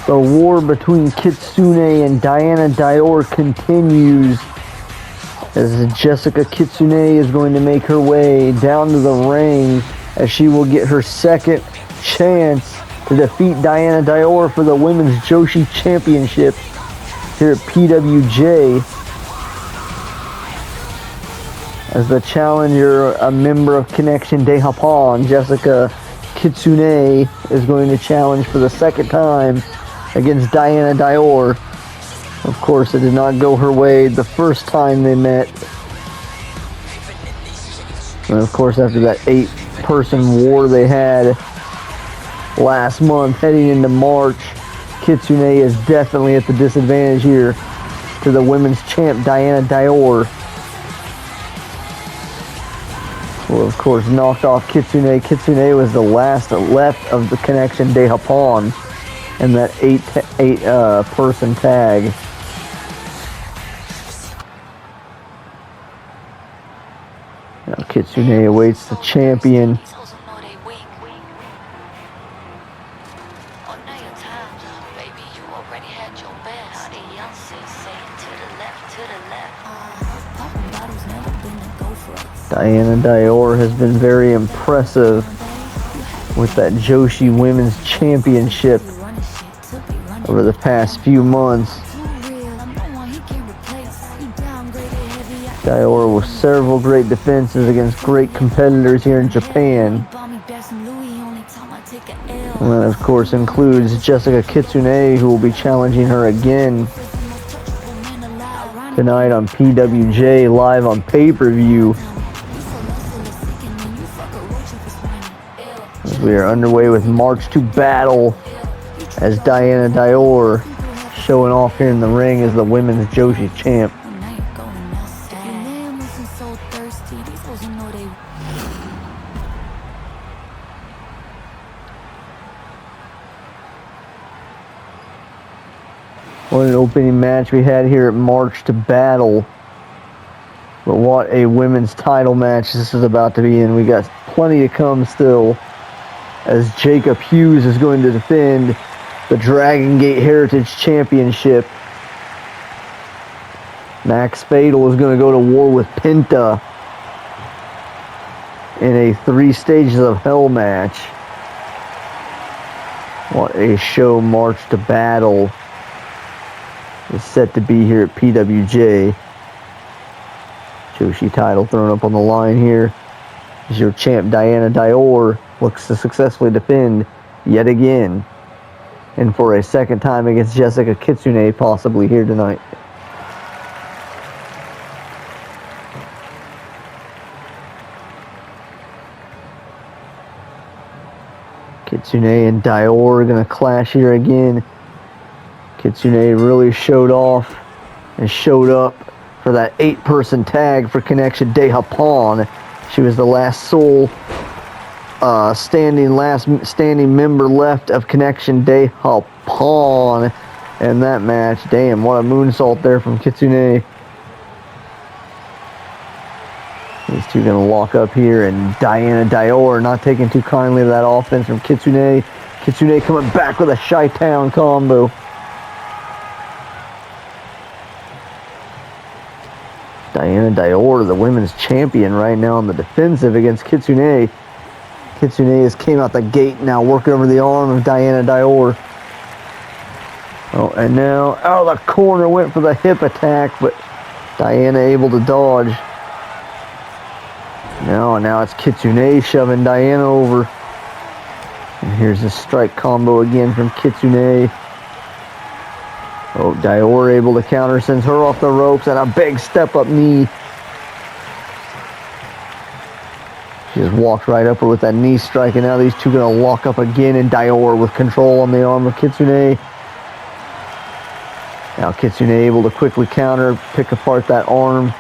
The war between Kitsune and Diana Dior continues as Jessica Kitsune is going to make her way down to the ring as she will get her second chance to defeat Diana Dior for the Women's Joshi Championship here at PWJ. As the challenger, a member of Connection de Japón, Jessica Kitsune, is going to challenge for the second time against Diana Dior. Of course, it did not go her way the first time they met. And of course, after that 8-person war they had last month, heading into March, Kitsune is definitely at the disadvantage here to the women's champ, Diana Dior. Well, of course, knocked off Kitsune. Kitsune was the last left of the Connection de Japón in that 8-person tag. Now Kitsune awaits the champion. Diana Dior has been very impressive with that Joshi Women's Championship over the past few months. Dior with several great defenses against great competitors here in Japan. And that, of course, includes Jessica Kitsune, who will be challenging her again tonight on PWJ live on pay-per-view. As we are underway with March to Battle, as Diana Dior showing off here in the ring as the Women's Joshi champ. What an opening match we had here at March to Battle. But what a women's title match this is about to be in. We got plenty to come still, as Jacob Hughes is going to defend the Dragon Gate Heritage Championship. Max Fatal is going to go to war with Penta in a 3 Stages of Hell match. What a show March to Battle is set to be here at PWJ. Joshi title thrown up on the line here as your champ Diana Dior looks to successfully defend yet again, and for a second time against Jessica Kitsune possibly here tonight. Kitsune and Dior are going to clash here again. Kitsune really showed off and showed up for that 8-person tag for Connection de Japón. She was the last sole standing member left of Connection de Japón in that match. Damn, what a moonsault there from Kitsune. These two going to lock up here, and Diana Dior not taking too kindly to that offense from Kitsune. Kitsune coming back with a Chi-Town combo. Diana Dior, the women's champion right now on the defensive against Kitsune. Kitsune has came out the gate now, working over the arm of Diana Dior. Oh, and now out of the corner went for the hip attack, but Diana able to dodge. Now it's Kitsune shoving Diana over. And here's the strike combo again from Kitsune. Oh, Dior able to counter, sends her off the ropes, and a big step-up knee. She just walked right up her with that knee strike, and now these two going to lock up again, and Dior with control on the arm of Kitsune. Now Kitsune able to quickly counter, pick apart that arm,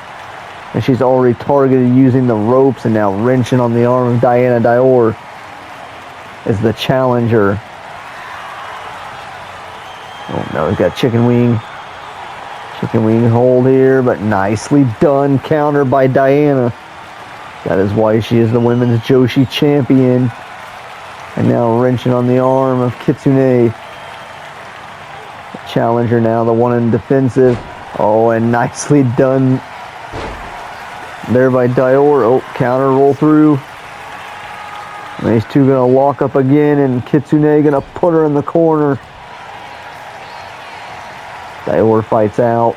and she's already targeted using the ropes, and now wrenching on the arm of Diana Dior as the challenger. Oh no, he's got chicken wing hold here, but nicely done counter by Diana. That is why she is the Women's Joshi Champion. And now wrenching on the arm of Kitsune. challenger now, the one in defensive. Oh, and nicely done there by Dior. Oh, counter roll through. And these two gonna lock up again, and Kitsune gonna put her in the corner. Dior fights out.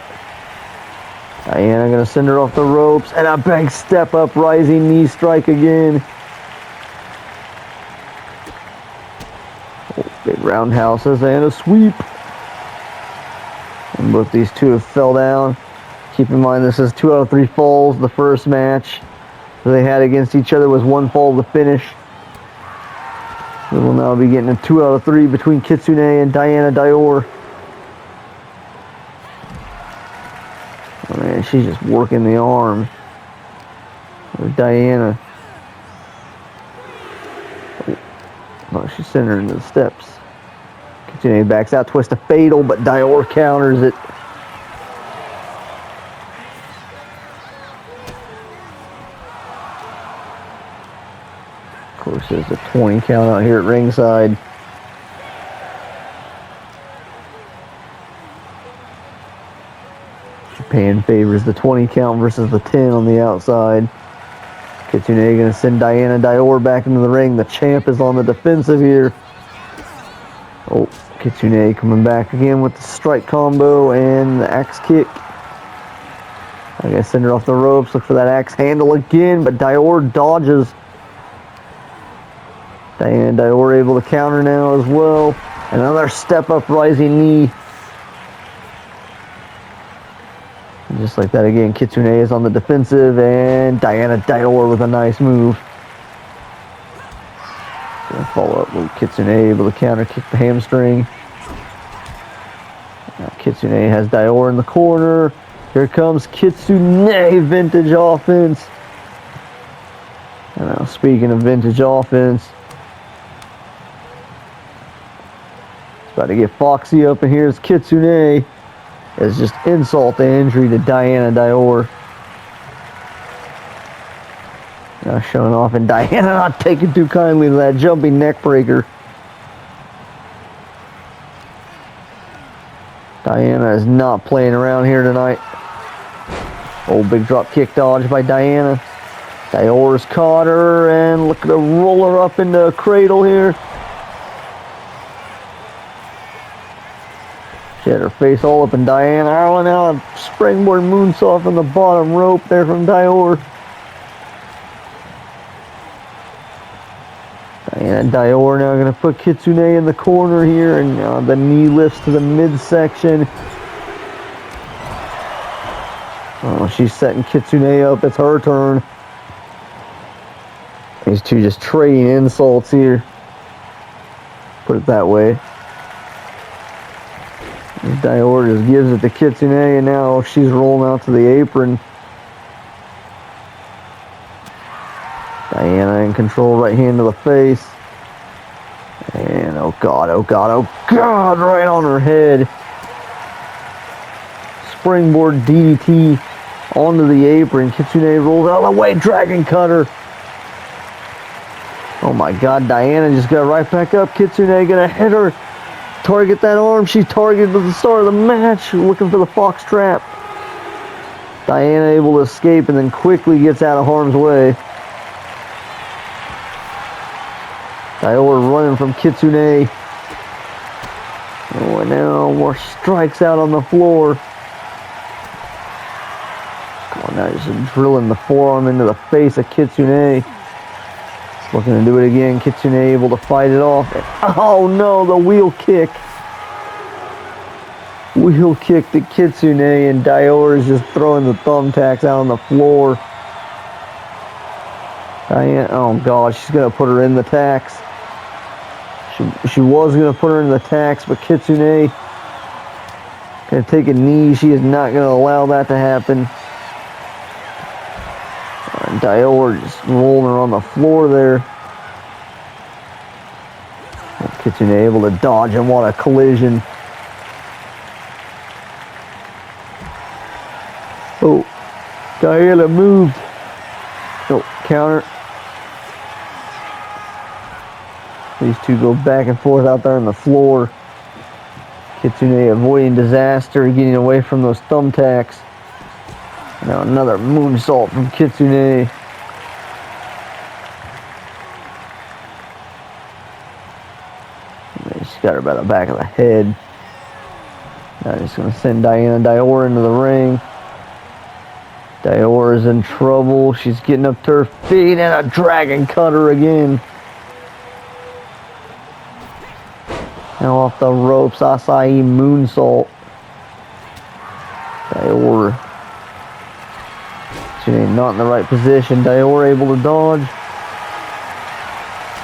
Diana gonna send her off the ropes, and a big step up rising knee strike again. Oh, big roundhouses and a sweep. And both these two have fell down. Keep in mind this is 2 out of 3 falls. The first match they had against each other was 1 fall to finish. We will now be getting a 2 out of 3 between Kitsune and Diana Dior. Oh man, she's just working the arm with Diana. Oh, she's sending her into the steps. Kitsune backs out, twist a fatal, but Dior counters it. Of course, there's a 20 count out here at ringside. Japan favors the 20 count versus the 10 on the outside. Kitsune gonna send Diana Dior back into the ring. The champ is on the defensive here. Oh, Kitsune coming back again with the strike combo and the axe kick. I gotta send her off the ropes. Look for that axe handle again, but Dior dodges. Diana Dior able to counter now as well. Another step up rising knee. And just like that again, Kitsune is on the defensive, and Diana Dior with a nice move. Gonna follow up with Kitsune able to counter kick the hamstring. Now Kitsune has Dior in the corner. Here comes Kitsune, vintage offense. And now speaking of vintage offense, it's about to get foxy up, and here's Kitsune. It's just insult to injury to Diana Dior. Now showing off, and Diana not taking too kindly to that jumping neck breaker. Diana is not playing around here tonight. Oh, big drop kick dodge by Diana. Dior's caught her, and look at the roller up into a cradle here. She had her face all up in Diana. Oh, and now a springboard moonsault from the bottom rope there from Dior. Diana Dior now going to put Kitsune in the corner here, and the knee lifts to the midsection. Oh, she's setting Kitsune up. It's her turn. These two just trading insults here. Put it that way. Dior just gives it to Kitsune, and now she's rolling out to the apron. Diana in control, right hand to the face. And oh god, oh god, oh god, right on her head. Springboard DDT onto the apron. Kitsune rolls out of the way, dragon cutter. Oh my god, Diana just got right back up. Kitsune gonna hit her. Target that arm. She targeted at the start of the match, looking for the fox trap. Diana able to escape and then quickly gets out of harm's way. Dior running from Kitsune. Oh, and now more strikes out on the floor. Come on, now just drilling the forearm into the face of Kitsune. Looking to do it again. Kitsune able to fight it off. And, oh no, the wheel kick. Wheel kick to Kitsune, and Dior is just throwing the thumbtacks out on the floor. Diana, oh god, she's going to put her in the tacks. She was going to put her in the tacks, but Kitsune going to take a knee. She is not going to allow that to happen. And Dior just rolling her on the floor there. And Kitsune able to dodge, and what a collision. Oh, Diana moved. Oh, counter. These two go back and forth out there on the floor. Kitsune avoiding disaster, getting away from those thumbtacks. Now another moonsault from Kitsune. She's got her by the back of the head. Now just going to send Dior into the ring. Dior is in trouble. She's getting up to her feet and a dragon cutter again. Now off the ropes, Acai moonsault. Dior. She ain't not in the right position. Dior able to dodge.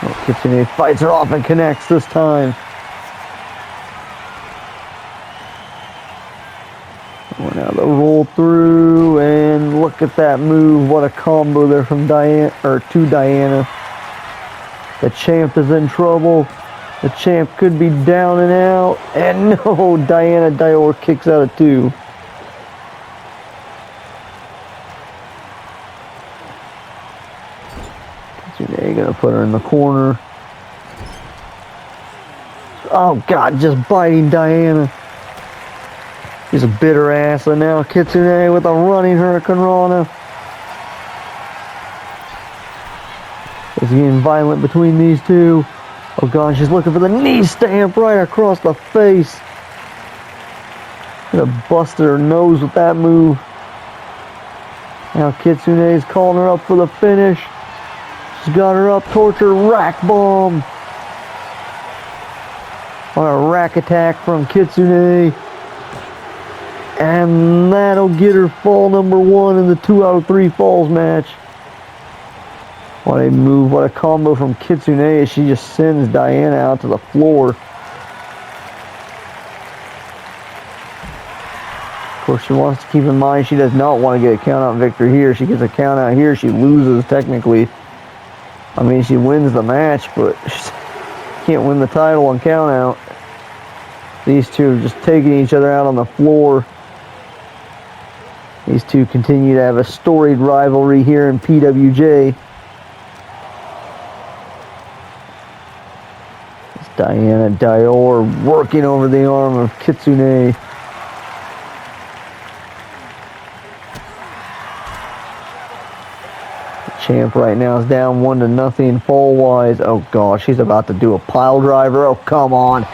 Oh, Kitsune fights her off and connects this time. Oh, now the roll through and look at that move. What a combo there from Diana, or to Diana. The champ is in trouble. The champ could be down and out. And no, Dior kicks out of 2. Kitsune gonna put her in the corner. Oh God, just biting Diana. She's a bitter ass, and now Kitsune with a running Hurricane Rana. It's getting violent between these two. Oh God, she's looking for the knee stamp right across the face. Gonna busted her nose with that move. Now Kitsune's calling her up for the finish. She's got her up, torture rack bomb. On a rack attack from Kitsune. And that'll get her fall number 1 in the 2 out of 3 falls match. What a move, what a combo from Kitsune as she just sends Diana out to the floor. Of course, she wants to keep in mind she does not want to get a count-out victory here. She gets a count-out here, she loses technically. I mean, she wins the match, but she can't win the title on count-out. These two are just taking each other out on the floor. These two continue to have a storied rivalry here in PWJ. It's Diana Dior working over the arm of Kitsune. The champ right now is down 1-0 fall-wise. Oh gosh, she's about to do a pile driver. Oh, come on.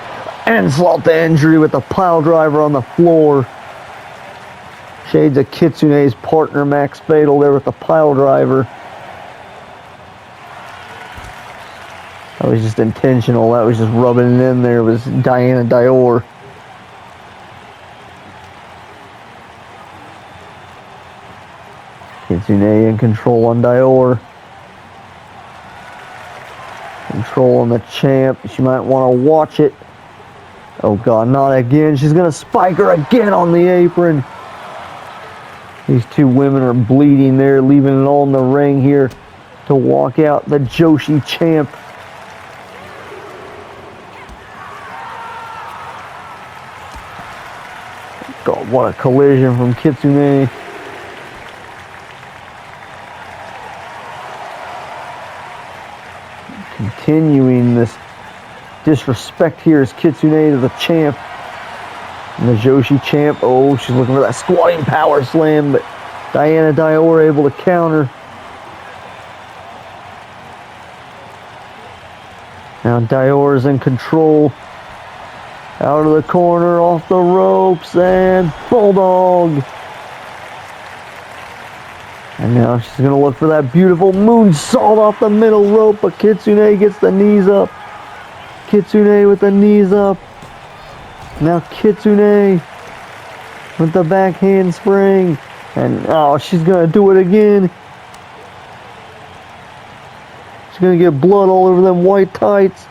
Insult to injury with the pile driver on the floor. Shades of Kitsune's partner, Max Fatal, there with the pile driver. That was just intentional. That was just rubbing it in there. It was Diana Dior. Kitsune in control on Dior. Control on the champ. She might want to watch it. Oh God, not again. She's going to spike her again on the apron. These two women are bleeding there, leaving it all in the ring here to walk out the Joshi champ. God, what a collision from Kitsune. Continuing this disrespect here is Kitsune to the champ. And the Joshi champ, oh, she's looking for that squatting power slam, but Diana Dior able to counter. Now Dior is in control. Out of the corner, off the ropes, and Bulldog. And now she's going to look for that beautiful moonsault off the middle rope, but Kitsune gets the knees up. Kitsune with the knees up. Now Kitsune with the backhand spring. And oh, she's going to do it again. She's going to get blood all over them white tights.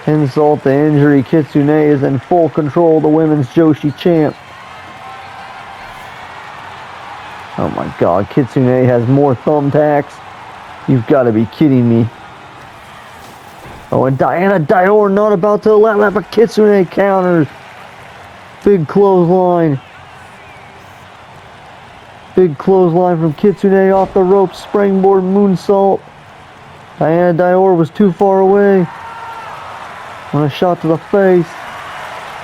Insult to injury. Kitsune is in full control of the women's Joshi champ. Oh my God, Kitsune has more thumbtacks. You've got to be kidding me. Oh, and Diana Dior not about to let that, but Kitsune counters. Big clothesline. Big clothesline from Kitsune off the rope. Springboard moonsault. Diana Dior was too far away. On a shot to the face.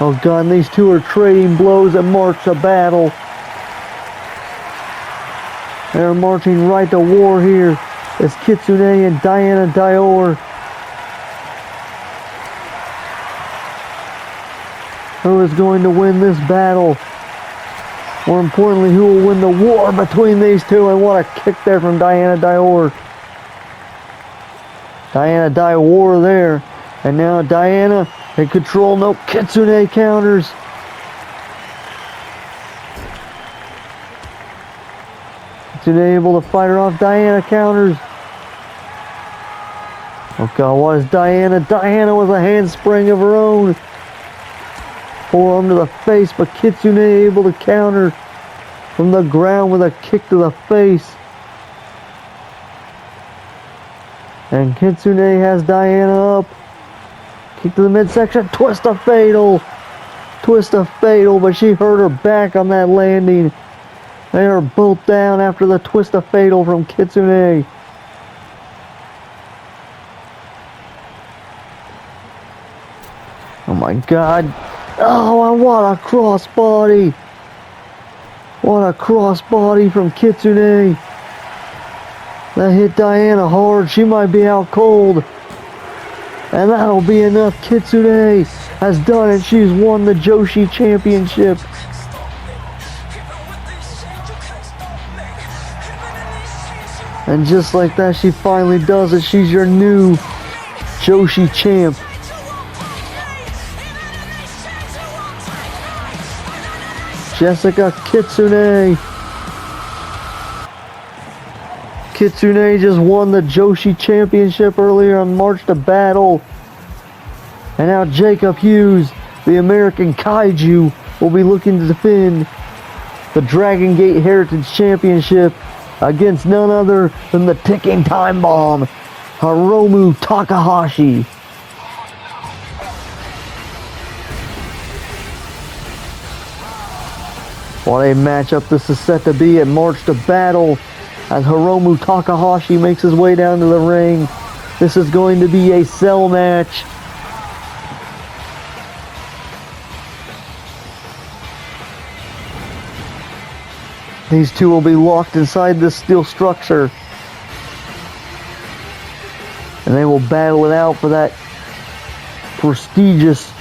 Oh God, and these two are trading blows and march to battle. They're marching right to war here. It's Kitsune and Diana Dior. Who is going to win this battle? More importantly, who will win the war between these two? And what a kick there from Diana Dior. Diana Dior there. And now Diana in control. No, Kitsune counters. Kitsune able to fight her off. Diana counters. Oh God, what is Diana? Diana with a handspring of her own. Forearm to the face, but Kitsune able to counter from the ground with a kick to the face. And Kitsune has Diana up. Kick to the midsection, twist of fatal. Twist of fatal, but she hurt her back on that landing. They are both down after the twist of fatal from Kitsune. Oh my God. Oh, and what a crossbody. What a crossbody from Kitsune. That hit Diana hard. She might be out cold. And that'll be enough. Kitsune has done it. She's won the Joshi Championship. And just like that, she finally does it. She's your new Joshi champ. Jessica Kitsune. Kitsune just won the Joshi Championship earlier on March to Battle. And now Jacob Hughes, the American Kaiju, will be looking to defend the Dragon Gate Heritage Championship against none other than the ticking time bomb, Hiromu Takahashi. What a matchup this is set to be at March to Battle as Hiromu Takahashi makes his way down to the ring. This is going to be a cell match. These two will be locked inside this steel structure. And they will battle it out for that prestigious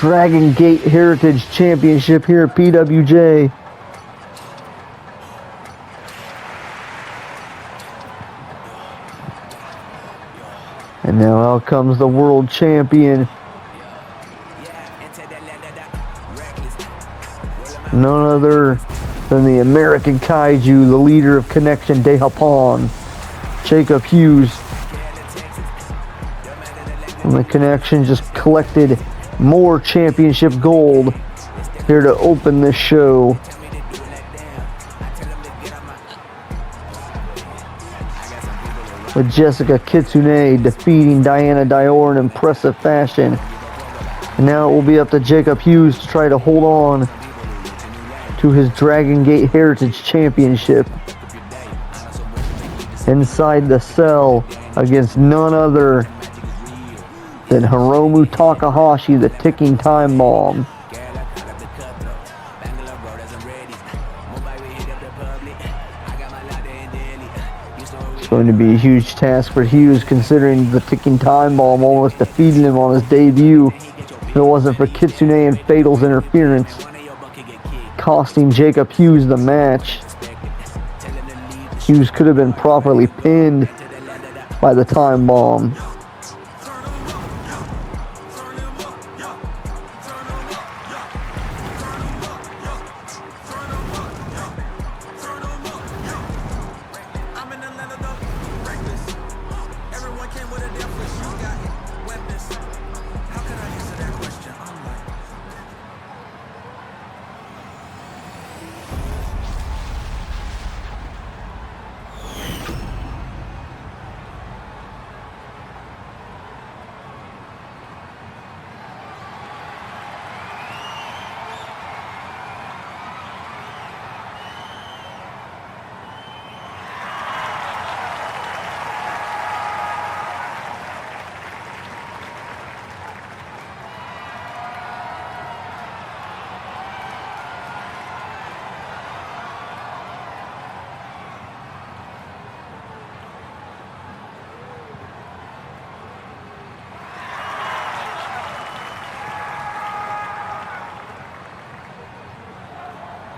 Dragon Gate Heritage Championship here at PWJ. And now out comes the world champion. None other than the American Kaiju, the leader of Connection de Japón, Jacob Hughes. And the Connection just collected more championship gold here to open this show. With Jessica Kitsune defeating Diana Dior in impressive fashion. And now it will be up to Jacob Hughes to try to hold on to his Dragon Gate Heritage Championship inside the cell against none other than Hiromu Takahashi, the ticking time bomb. It's going to be a huge task for Hughes, considering the ticking time bomb almost defeated him on his debut. If it wasn't for Kitsune and Fatal's interference, costing Jacob Hughes the match. Hughes could have been properly pinned by the time bomb.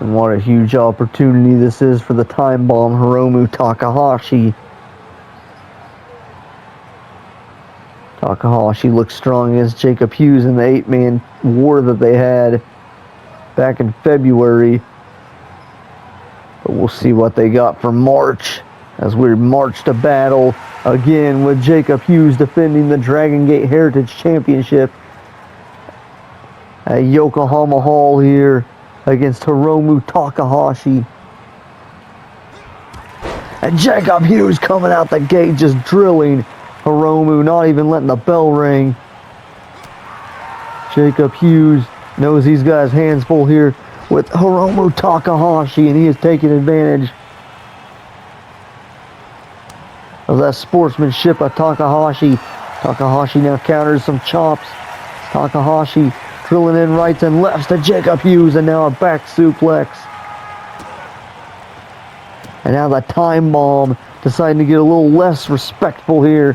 And what a huge opportunity this is for the time bomb Hiromu Takahashi. Takahashi looks strong against Jacob Hughes in the 8-man war that they had back in February. But we'll see what they got for March as we march to battle again with Jacob Hughes defending the Dragon Gate Heritage Championship at Yokohama Hall here against Hiromu Takahashi. And Jacob Hughes coming out the gate just drilling Hiromu, not even letting the bell ring. Jacob Hughes knows he's got his hands full here with Hiromu Takahashi, and he is taking advantage of that sportsmanship of Takahashi. Takahashi now counters some chops. Takahashi drilling in rights and lefts to Jacob Hughes, and now a back suplex. And now the time bomb deciding to get a little less respectful here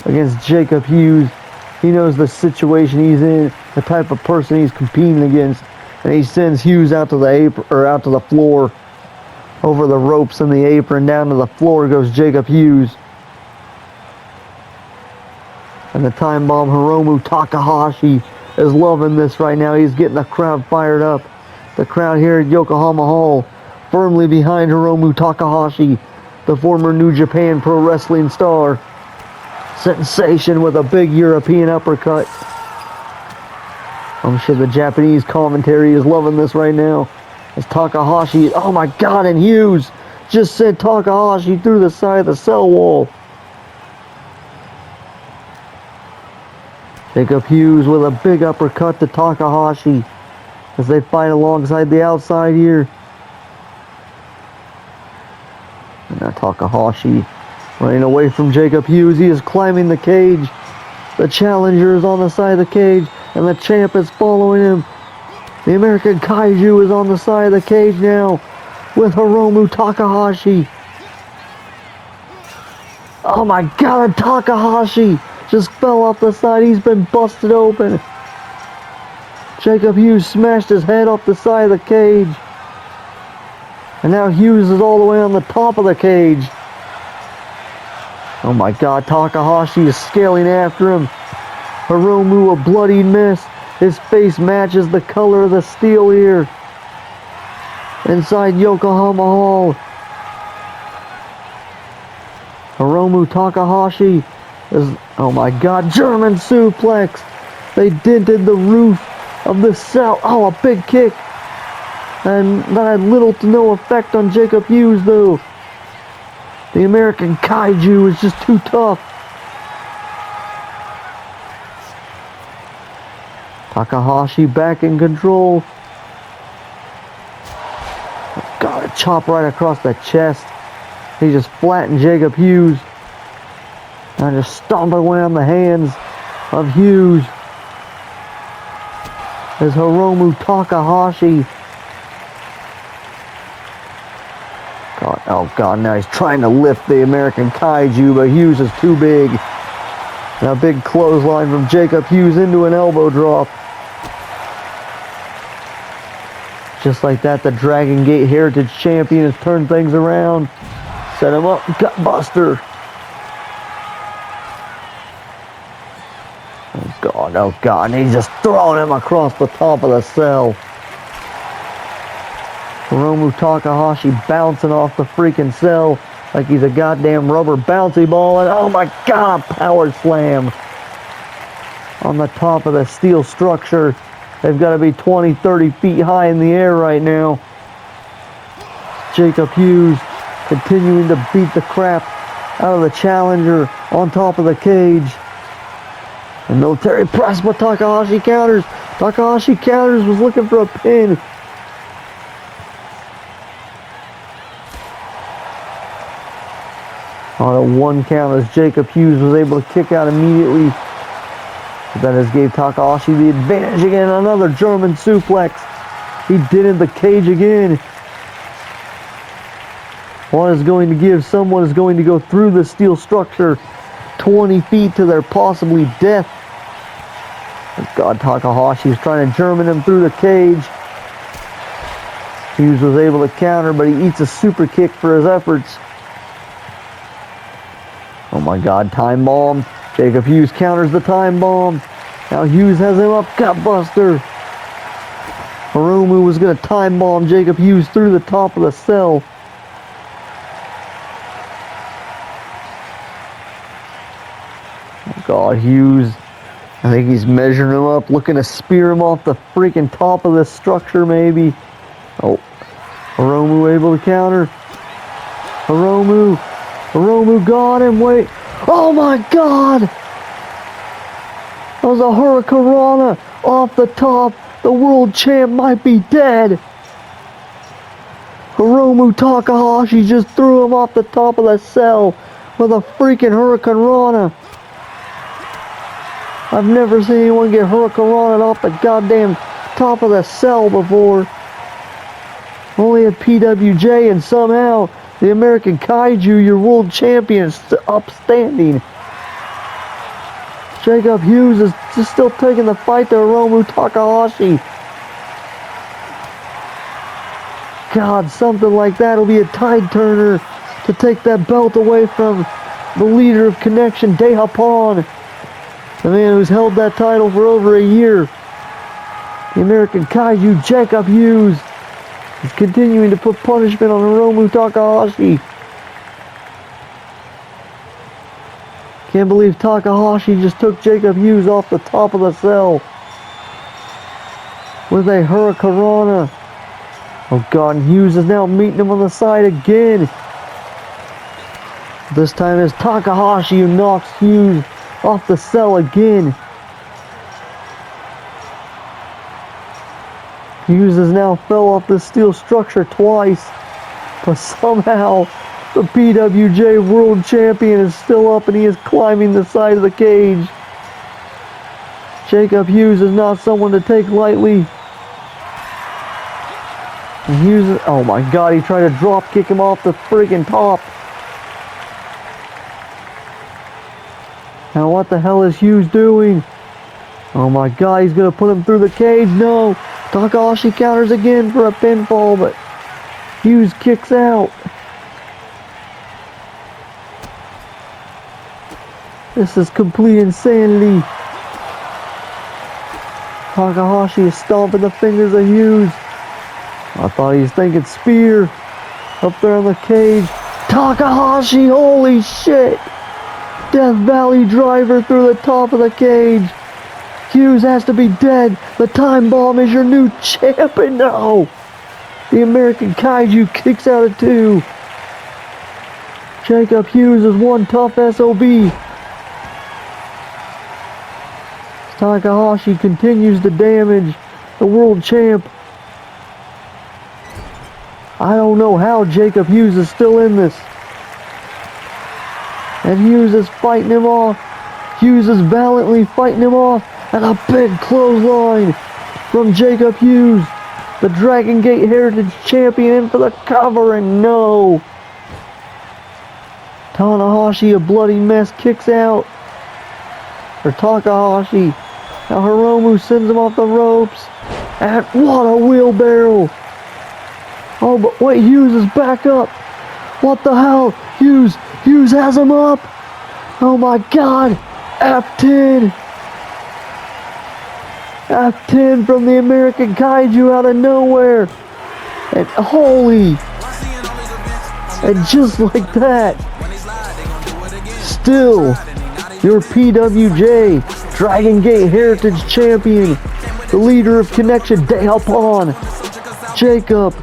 against Jacob Hughes. He knows the situation he's in, the type of person he's competing against, and he sends Hughes out to the apron, or out to the floor, over the ropes and the apron. Down to the floor goes Jacob Hughes. And the time bomb Hiromu Takahashi is loving this right now. He's getting the crowd fired up. The crowd here at Yokohama Hall firmly behind Hiromu Takahashi, the former New Japan Pro Wrestling star. Sensation with a big European uppercut. I'm sure the Japanese commentary is loving this right now. As Takahashi, oh my God, and Hughes just sent Takahashi through the side of the cell wall. Jacob Hughes with a big uppercut to Takahashi as they fight alongside the outside here. And now Takahashi running away from Jacob Hughes. He is climbing the cage. The challenger is on the side of the cage, and the champ is following him. The American Kaiju is on the side of the cage now with Hiromu Takahashi. Oh my God, Takahashi just fell off the side. He's been busted open. Jacob Hughes smashed his head off the side of the cage. And now Hughes is all the way on the top of the cage. Oh my God, Takahashi is scaling after him. Hiromu a bloody mess. His face matches the color of the steel here inside Yokohama Hall. Hiromu Takahashi is, oh my God, German suplex. They dented the roof of the cell. Oh, a big kick. And that had little to no effect on Jacob Hughes though. The American Kaiju is just too tough. Takahashi back in control. Got a chop right across the chest. He just flattened Jacob Hughes. And just stomping away on the hands of Hughes. As Hiromu Takahashi. God, oh God, now he's trying to lift the American Kaiju, but Hughes is too big. And a big clothesline from Jacob Hughes into an elbow drop. Just like that, the Dragon Gate Heritage Champion has turned things around. Set him up, gut buster. Oh God, and he's just throwing him across the top of the cell. Hiromu Takahashi bouncing off the freaking cell like he's a goddamn rubber bouncy ball, and oh my God, power slam on the top of the steel structure. They've got to be 20, 30 feet high in the air right now. Jacob Hughes continuing to beat the crap out of the challenger on top of the cage. And military press, but Takahashi counters. Takahashi counters, was looking for a pin. On a one count as Jacob Hughes was able to kick out immediately. But that has gave Takahashi the advantage again. Another German suplex. He did in the cage again. One is going to give, someone is going to go through the steel structure 20 feet to their possibly death. God, Takahashi is trying to German him through the cage. Hughes was able to counter, but he eats a super kick for his efforts. Oh my God, time bomb. Jacob Hughes counters the time bomb. Now Hughes has him up, gutbuster. Hiromu was going to time bomb Jacob Hughes through the top of the cell. Oh God, Hughes. I think he's measuring him up, looking to spear him off the freaking top of this structure maybe. Oh, Hiromu able to counter. Hiromu got him, wait. Oh my God! That was a hurricanrana off the top. The world champ might be dead. Hiromu Takahashi just threw him off the top of the cell with a freaking hurricanrana. I've never seen anyone get hurricanrana off the goddamn top of the cell before. Only at PWJ, and somehow the American Kaiju, your world champion, is upstanding. Jacob Hughes is just still taking the fight to Hiromu Takahashi. God, something like that will be a tide turner to take that belt away from the leader of Connection, Japan. The man who's held that title for over a year. The American Kaiju, Jacob Hughes, is continuing to put punishment on Hiromu Takahashi. Can't believe Takahashi just took Jacob Hughes off the top of the cell with a hurricanrana. Oh God, and Hughes is now meeting him on the side again. This time it's Takahashi who knocks Hughes off the cell again. Hughes has now fell off the steel structure twice, but somehow the PWJ World Champion is still up and he is climbing the side of the cage. Jacob Hughes is not someone to take lightly. And Hughes, oh my God, he tried to drop kick him off the friggin' top. Now what the hell is Hughes doing? Oh my God, he's gonna put him through the cage. No, Takahashi counters again for a pinfall, but Hughes kicks out. This is complete insanity. Takahashi is stomping the fingers of Hughes. I thought he was thinking spear up there on the cage. Takahashi, holy shit! Death Valley driver through the top of the cage. Hughes has to be dead. The time bomb is your new champion. No! The American Kaiju kicks out at 2. Jacob Hughes is one tough SOB. Takahashi continues to damage the world champ. I don't know how Jacob Hughes is still in this. And Hughes is fighting him off. Hughes is valiantly fighting him off. And a big clothesline from Jacob Hughes. The Dragon Gate Heritage Champion in for the cover, and no. Tanahashi, a bloody mess, kicks out. For Takahashi. Now Hiromu sends him off the ropes. And what a wheelbarrow. Oh, but wait, Hughes is back up. What the hell? Hughes has him up. Oh my God. F10. F10 from the American Kaiju out of nowhere. And holy. And just like that. Still, your PWJ Dragon Gate Heritage Champion. The leader of Connection, Japan. Jacob